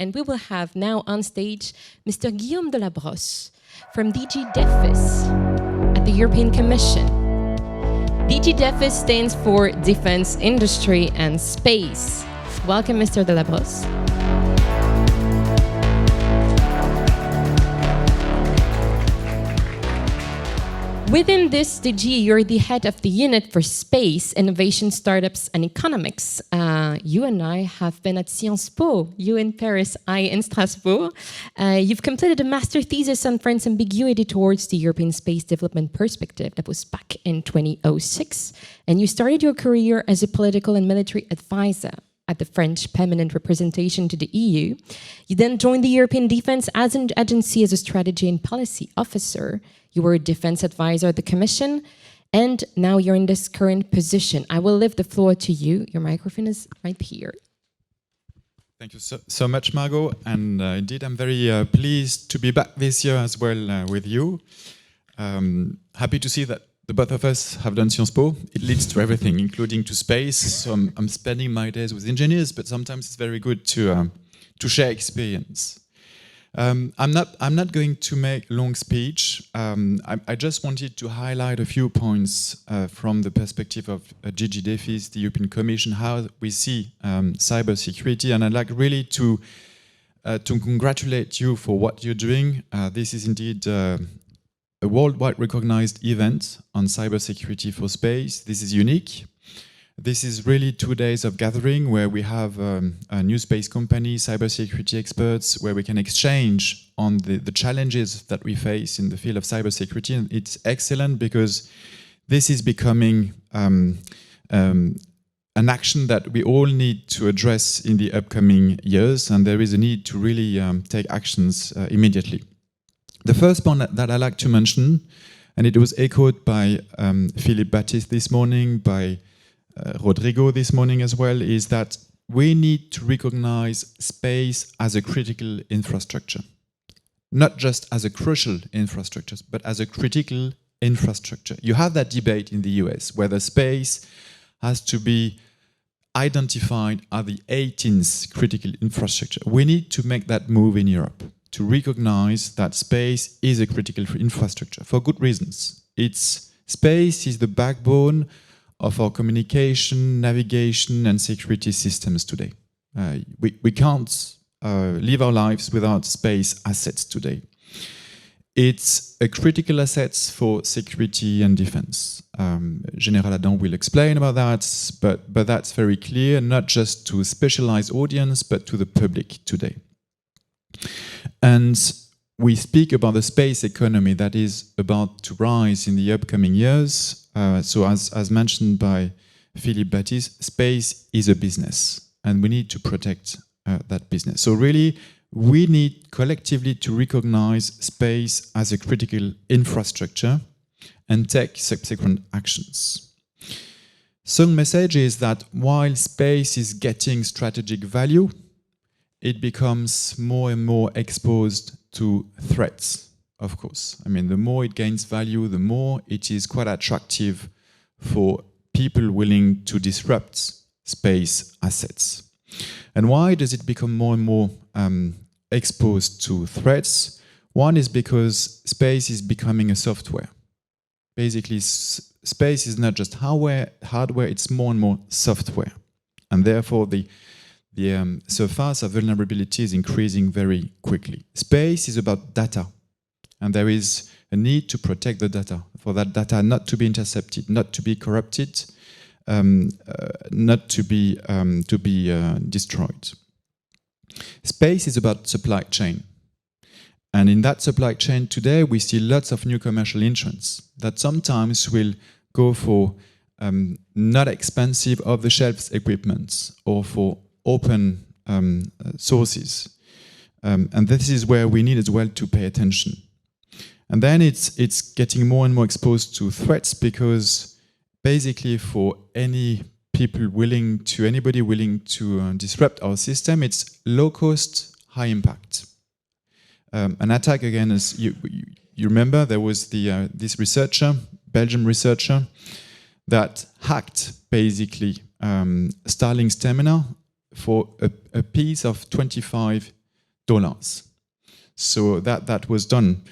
and we will have now on stage Mr. Guillaume de la Brosse from DG-DEFIS at the European Commission. DG-DEFIS stands for Defense, Industry and Space. Welcome, Mr. de la Brosse. Within this DG, you're the head of the unit for space, innovation, startups, and economics. You and I have been at Sciences Po, you in Paris, I in Strasbourg. You've completed a master thesis on France's ambiguity towards the European space development perspective. That was back in 2006. And you started your career as a political and military advisor at the French permanent representation to the EU. You then joined the European Defense Agency as a strategy and policy officer. You were a defense advisor at the Commission, and now you're in this current position. I will leave the floor to you. Your microphone is right here. Thank you so much, Margot. And indeed, I'm very pleased to be back this year as well with you. Happy to see that the both of us have done Sciences Po. It leads to everything, including to space. So I'm spending my days with engineers, but sometimes it's very good to share experience. I'm not going to make a long speech. I just wanted to highlight a few points from the perspective of DG-DEFIS, the European Commission, how we see cybersecurity, and I'd like really to congratulate you for what you're doing. This is indeed a worldwide recognized event on cybersecurity for space. This is unique. This is really 2 days of gathering where we have a NewSpace company, cybersecurity experts, where we can exchange on the challenges that we face in the field of cybersecurity. And it's excellent because this is becoming an action that we all need to address in the upcoming years, and there is a need to really take actions immediately. The first point that I like to mention, and it was echoed by Philippe Baptiste this morning, by Rodrigo this morning as well, is that we need to recognize space as a critical infrastructure. Not just as a crucial infrastructure, but as a critical infrastructure. You have that debate in the US, whether space has to be identified as the 18th critical infrastructure. We need to make that move in Europe, to recognize that space is a critical infrastructure for good reasons. Space is the backbone of our communication, navigation, and security systems today. We can't live our lives without space assets today. It's a critical asset for security and defense. General Adam will explain about that, but that's very clear, not just to a specialized audience, but to the public today. And we speak about the space economy that is about to rise in the upcoming years. So as mentioned by Philippe Baptiste, space is a business, and we need to protect that business. So really, we need collectively to recognize space as a critical infrastructure and take subsequent actions. Second message is that while space is getting strategic value, it becomes more and more exposed to threats, of course. I mean, the more it gains value, the more it is quite attractive for people willing to disrupt space assets. And why does it become more and more exposed to threats? One is because space is becoming a software. Basically, space is not just hardware, it's more and more software. And therefore, the surface of vulnerability is increasing very quickly. Space is about data, and there is a need to protect the data, for that data not to be intercepted, not to be corrupted, not to be destroyed. Space is about supply chain. And in that supply chain today, we see lots of new commercial entrants that sometimes will go for not expensive off-the-shelf equipment or for open sources. And this is where we need as well to pay attention. And then it's getting more and more exposed to threats, because basically for anybody willing to disrupt our system, it's low cost, high impact. An attack, again, as you remember, there was this researcher, Belgian researcher, that hacked basically Starlink's terminal for a piece of 25 So that was done.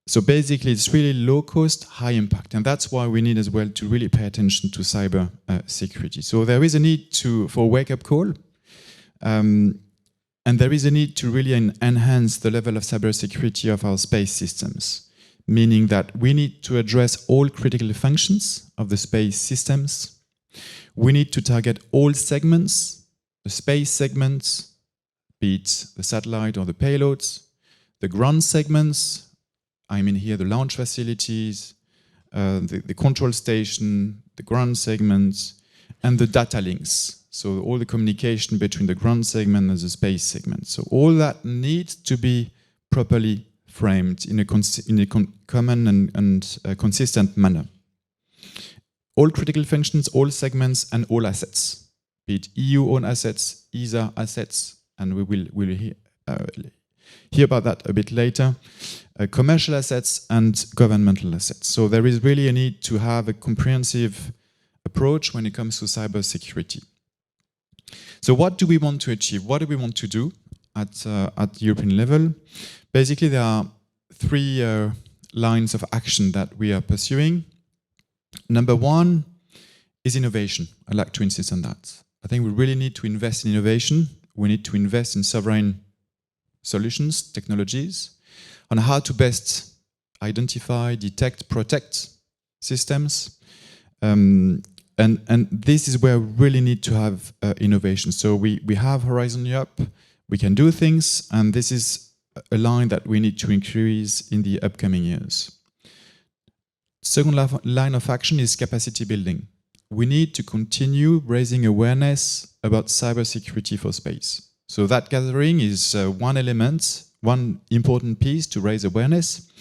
So basically, it's really low cost, high impact, and that's why we need as well to really pay attention to cyber security. So there is a need for a wake-up call, and there is a need to really enhance the level of cybersecurity of our space systems, meaning that we need to address all critical functions of the space systems. We need to target all segments, the space segments, be it the satellite or the payloads, the ground segments, I mean here the launch facilities, the control station, the ground segments, and the data links. So all the communication between the ground segment and the space segment. So all that needs to be properly framed in a common and consistent manner. All critical functions, all segments, and all assets, be it EU-owned assets, ESA assets, and we will hear about that a bit later, commercial assets and governmental assets. So there is really a need to have a comprehensive approach when it comes to cybersecurity. So what do we want to achieve? What do we want to do at European level? Basically, there are three lines of action that we are pursuing. Number one is innovation. I'd like to insist on that. I think we really need to invest in innovation. We need to invest in sovereign solutions, technologies, on how to best identify, detect, protect systems. And this is where we really need to have innovation. So we have Horizon Europe, we can do things, and this is a line that we need to increase in the upcoming years. Second line of action is capacity building. We need to continue raising awareness about cybersecurity for space. So that gathering is one element, one important piece to raise awareness.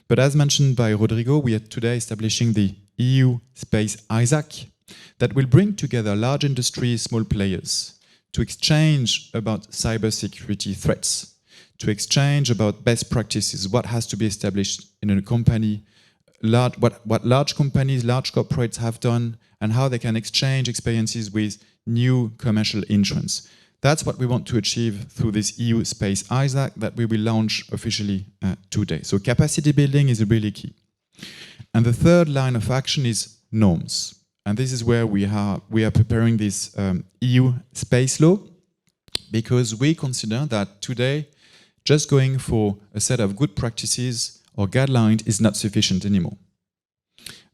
But as mentioned by Rodrigo, we are today establishing the EU Space ISAC that will bring together large industry, small players to exchange about cybersecurity threats, to exchange about best practices, what has to be established in a company, what large companies, large corporates have done, and how they can exchange experiences with new commercial entrants. That's what we want to achieve through this EU Space ISAC that we will launch officially today. So capacity building is really key. And the third line of action is norms. And this is where we are preparing this EU space law, because we consider that today just going for a set of good practices or guidelines is not sufficient anymore,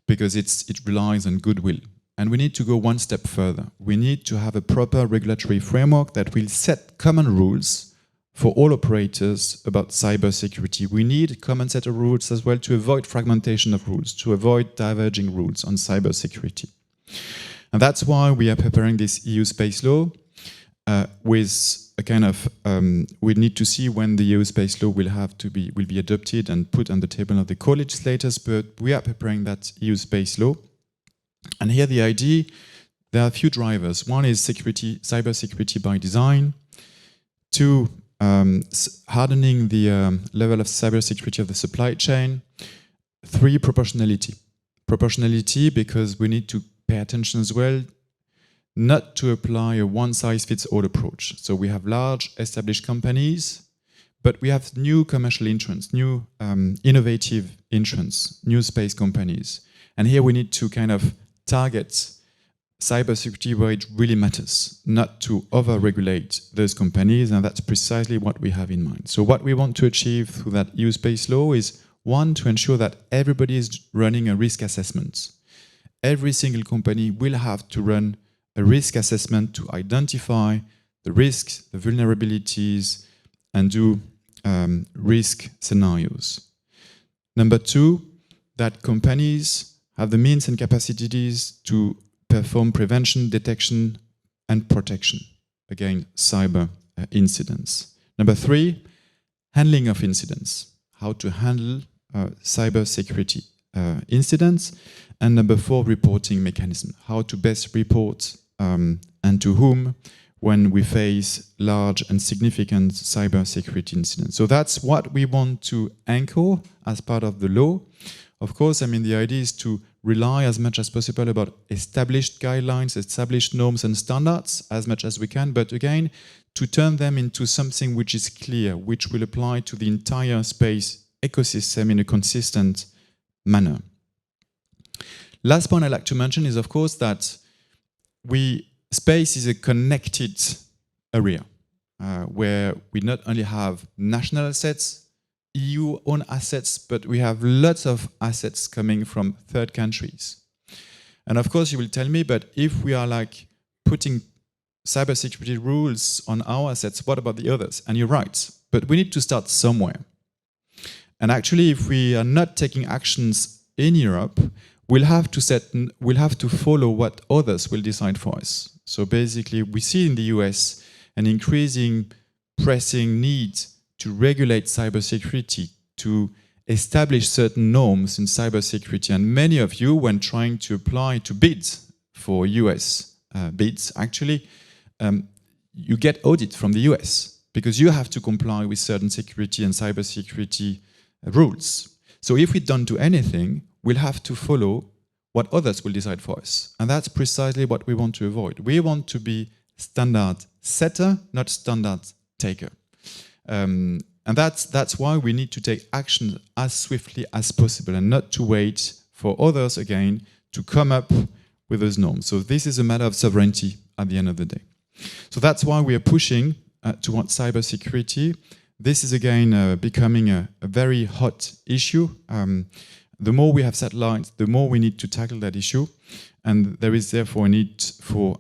because it relies on goodwill. And we need to go one step further. We need to have a proper regulatory framework that will set common rules for all operators about cybersecurity. We need a common set of rules as well to avoid fragmentation of rules, to avoid diverging rules on cybersecurity. And that's why we are preparing this EU space law with a kind of, we need to see when the EU space law will be adopted and put on the table of the co-legislators, but we are preparing that EU space law. And here the idea, there are a few drivers. One is cybersecurity by design. Two, hardening the level of cybersecurity of the supply chain. Three, proportionality. Proportionality because we need to pay attention as well not to apply a one-size-fits-all approach. So we have large established companies, but we have new commercial entrants, new innovative entrants, new space companies. And here we need to kind of target cybersecurity where it really matters, not to over-regulate those companies, and that's precisely what we have in mind. So what we want to achieve through that EU space law is, one, to ensure that everybody is running a risk assessment. Every single company will have to run a risk assessment to identify the risks, the vulnerabilities, and do risk scenarios. Number two, that companies have the means and capacities to perform prevention, detection, and protection against cyber incidents. Number three, handling of incidents, how to handle cybersecurity incidents. And number four, reporting mechanism, how to best report and to whom when we face large and significant cybersecurity incidents. So that's what we want to anchor as part of the law. Of course, I mean, the idea is to rely as much as possible about established guidelines, established norms and standards as much as we can, but again, to turn them into something which is clear, which will apply to the entire space ecosystem in a consistent manner. Last point I'd like to mention is, of course, that space is a connected area where we not only have national assets, EU-owned assets, but we have lots of assets coming from third countries. And of course, you will tell me, but if we are like putting cybersecurity rules on our assets, what about the others? And you're right, but we need to start somewhere. And actually, if we are not taking actions in Europe, we'll have to follow what others will decide for us. So basically, we see in the US an increasing pressing need to regulate cybersecurity, to establish certain norms in cybersecurity. And many of you, when trying to apply to bid for US bids, actually, you get audit from the US because you have to comply with certain security and cybersecurity rules. So if we don't do anything, we'll have to follow what others will decide for us. And that's precisely what we want to avoid. We want to be standard setter, not standard taker. And that's why we need to take action as swiftly as possible and not to wait for others, again, to come up with those norms. So this is a matter of sovereignty at the end of the day. So that's why we are pushing towards cybersecurity. This is, again, becoming a very hot issue. The more we have satellites, the more we need to tackle that issue. And there is therefore a need for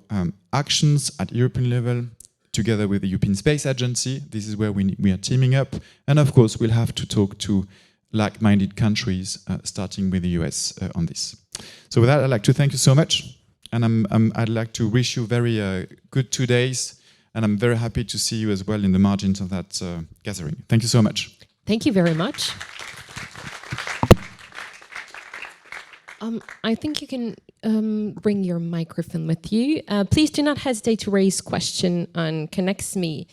actions at European level, together with the European Space Agency. This is where we are teaming up. And of course, we'll have to talk to like-minded countries, starting with the US on this. So with that, I'd like to thank you so much. And I'd like to wish you very good 2 days. And I'm very happy to see you as well in the margins of that gathering. Thank you so much. Thank you very much. I think you can bring your microphone with you. Please do not hesitate to raise question on ConnexMe.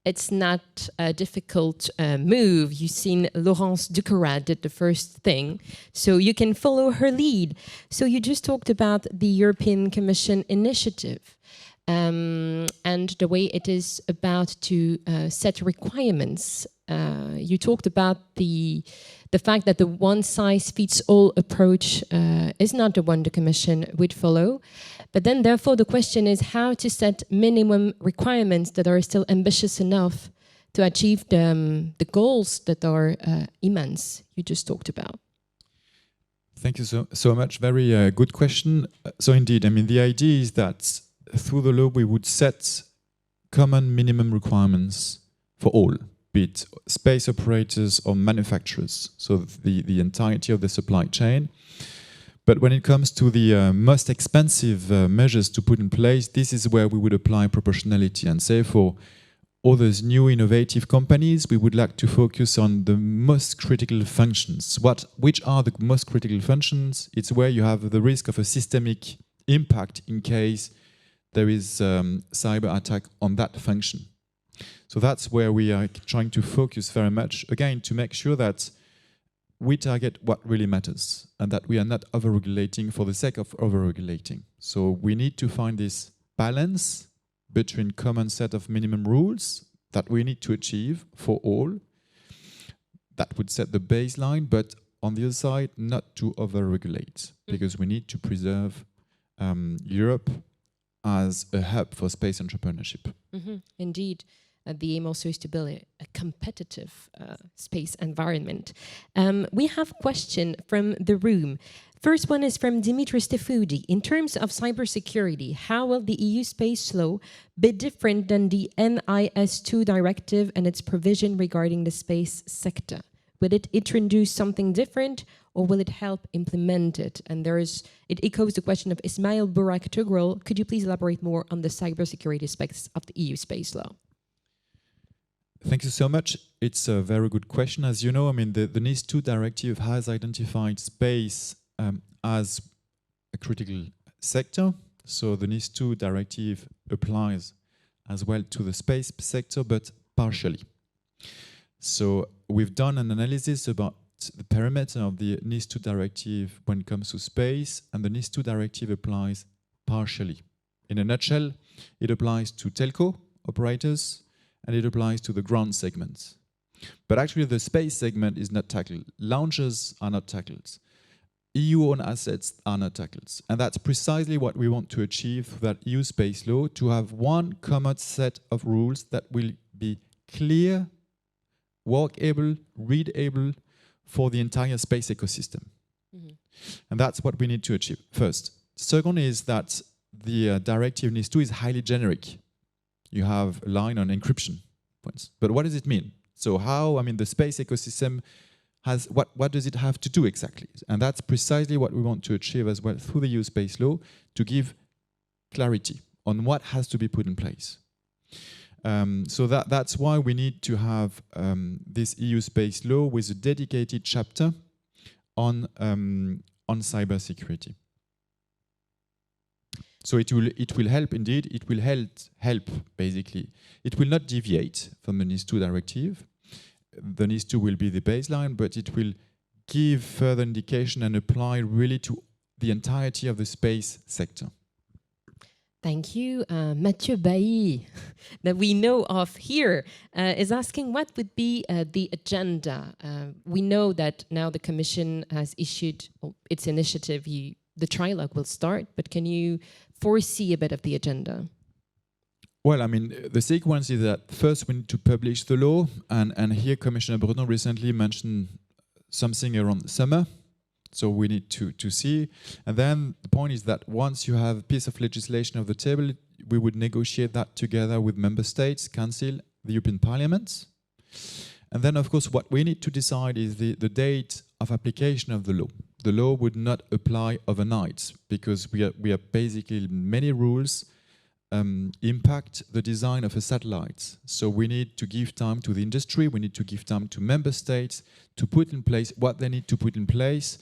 It's not a difficult move. You've seen Laurence Ducorat did the first thing, so you can follow her lead. So you just talked about the European Commission initiative and the way it is about to set requirements. You talked about the fact that the one-size-fits-all approach is not the one the Commission would follow. But then, therefore, the question is how to set minimum requirements that are still ambitious enough to achieve the goals that are immense, you just talked about. Thank you so much. Very good question. So indeed, I mean, the idea is that through the law, we would set common minimum requirements for all, be it space operators or manufacturers, so the entirety of the supply chain. But when it comes to the most expensive measures to put in place, this is where we would apply proportionality and say for all those new innovative companies, we would like to focus on the most critical functions. Which are the most critical functions? It's where you have the risk of a systemic impact in case there is cyber attack on that function. So that's where we are trying to focus very much, again, to make sure that we target what really matters and that we are not over-regulating for the sake of over-regulating. So we need to find this balance between common set of minimum rules that we need to achieve for all. That would set the baseline, but on the other side, not to over-regulate, because we need to preserve Europe as a hub for space entrepreneurship. Mm-hmm. Indeed. The aim also is to build a competitive space environment. We have a question from the room. First one is from Dimitri Stefoudi. In terms of cybersecurity, how will the EU space law be different than the NIS2 directive and its provision regarding the space sector? Will it introduce something different, or will it help implement it? And it echoes the question of Ismail Burak Tugrul. Could you please elaborate more on the cybersecurity aspects of the EU space law? Thank you so much. It's a very good question. As you know, I mean, the NIS2 directive has identified space as a critical sector. So the NIS2 directive applies as well to the space sector, but partially. So we've done an analysis about the perimeter of the NIS2 directive when it comes to space, and the NIS2 directive applies partially. In a nutshell, it applies to telco operators, and it applies to the ground segments. But actually the space segment is not tackled. Launches are not tackled. EU-owned assets are not tackled. And that's precisely what we want to achieve through that EU space law, to have one common set of rules that will be clear, workable, readable for the entire space ecosystem. And that's what we need to achieve, first. Second is that the directive NIS2 is highly generic. You have a line on encryption points. But what does it mean? So how, the space ecosystem has, what does it have to do exactly? And that's precisely what we want to achieve as well through the EU space law, to give clarity on what has to be put in place. So that's why we need to have this EU space law with a dedicated chapter on cybersecurity. So it will help indeed. It will help basically. It will not deviate from the NIS2 directive. The NIS2 will be the baseline, but it will give further indication and apply really to the entirety of the space sector. Thank you. Mathieu Bailly, that we know of here, is asking what would be the agenda. We know that now the Commission has issued its initiative. The trilogue will start, but can you foresee a bit of the agenda? Well, the sequence is that first we need to publish the law, and here Commissioner Breton recently mentioned something around summer. So we need to see. And then the point is that once you have a piece of legislation on the table, we would negotiate that together with member states, Council, the European Parliament. And then, of course, what we need to decide is the date of application of the law. The law would not apply overnight because we are basically many rules impact the design of a satellite. So we need to give time to the industry, we need to give time to member states to put in place what they need to put in place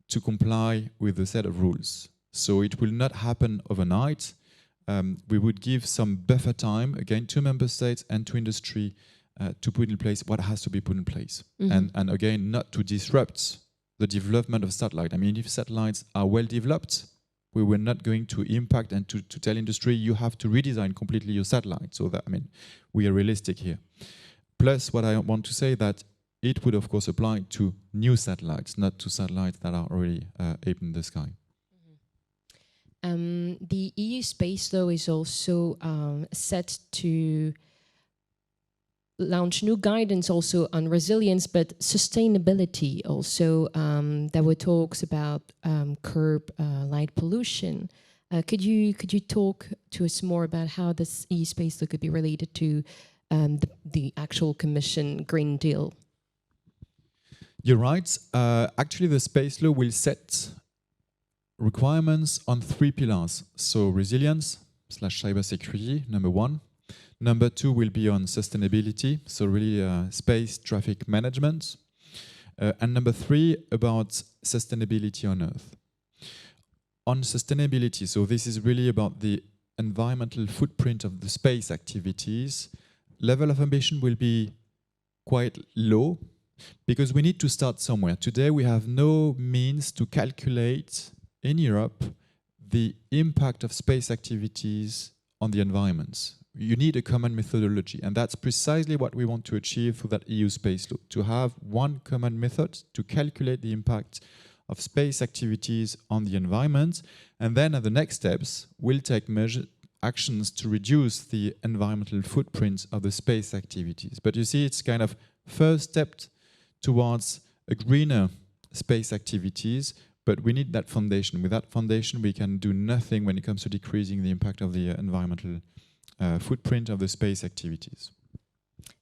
to comply with the set of rules. So it will not happen overnight. We would give some buffer time, again, to member states and to industry to put in place what has to be put in place. And again, not to disrupt the development of satellite. If satellites are well developed, we were not going to impact and to tell industry, you have to redesign completely your satellite. So that, we are realistic here. Plus, what I want to say that it would, of course, apply to new satellites, not to satellites that are already up in the sky. The EU space law is also set to launch new guidance also on resilience, but sustainability also. There were talks about curb light pollution. Could you talk to us more about how this EU space law could be related to the actual Commission Green Deal? You're right. Actually, the space law will set requirements on 3 pillars. So resilience / cybersecurity, number 1. Number 2 will be on sustainability, so really space traffic management. And number 3 about sustainability on Earth. On sustainability, so this is really about the environmental footprint of the space activities. Level of ambition will be quite low, because we need to start somewhere. Today we have no means to calculate in Europe the impact of space activities on the environment. You need a common methodology, and that's precisely what we want to achieve through that EU space law, to have one common method to calculate the impact of space activities on the environment, and then at the next steps, we'll take actions to reduce the environmental footprint of the space activities. But you see, it's kind of first step towards a greener space activities, but we need that foundation. With that foundation, we can do nothing when it comes to decreasing the impact of the environmental footprint of the space activities.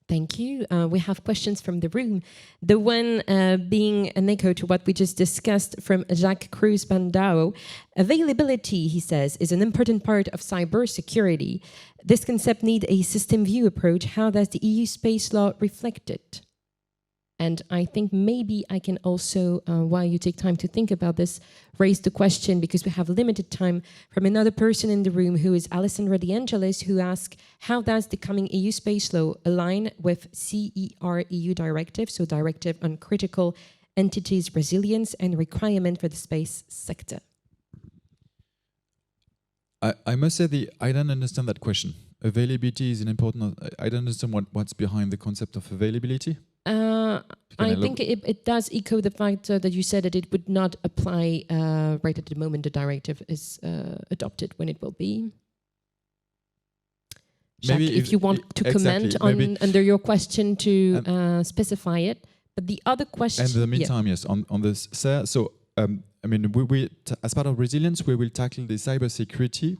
Thank you. We have questions from the room. The one being an echo to what we just discussed from Jacques Cruz-Bandao. Availability, he says, is an important part of cybersecurity. This concept needs a system view approach. How does the EU space law reflect it? And I think maybe I can also, while you take time to think about this, raise the question, because we have limited time, from another person in the room who is Alessandra De Angelis, who asks, how does the coming EU space law align with CER EU directive, so Directive on Critical Entities Resilience and Requirement for the Space Sector? I must say I don't understand that question. Availability is an important. I don't understand what's behind the concept of availability. I think it does echo the fact that you said that it would not apply right at the moment the directive is adopted, when it will be. Jacques, Maybe if you want to comment on under your question to specify it. But the other question... And in the meantime, yes, on this. So, I mean, as part of resilience, we will tackle the cybersecurity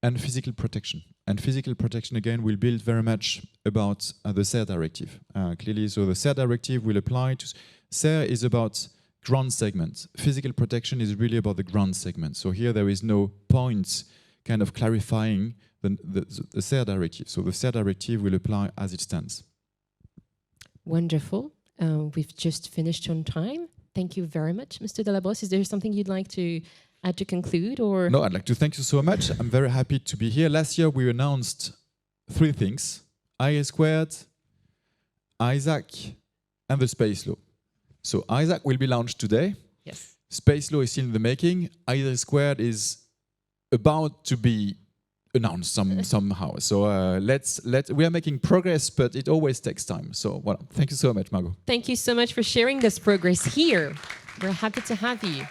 and physical protection. And physical protection, again, will build very much about the SARE directive. Clearly, so the SARE directive will apply to... SARE is about ground segments. Physical protection is really about the ground segment. So here there is no point kind of clarifying the SARE directive. So the SARE directive will apply as it stands. Wonderful. We've just finished on time. Thank you very much, Mr. Delabos. Is there something you'd like to add to conclude? Or no, I'd like to thank you so much. I'm very happy to be here. Last year we announced 3 things: IA², ISAC, and the space law. So ISAC will be launched today. Yes. Space law is still in the making. IA² is about to be announced somehow. So we are making progress, but it always takes time. So well, thank you so much, Margot. Thank you so much for sharing this progress here. We're happy to have you.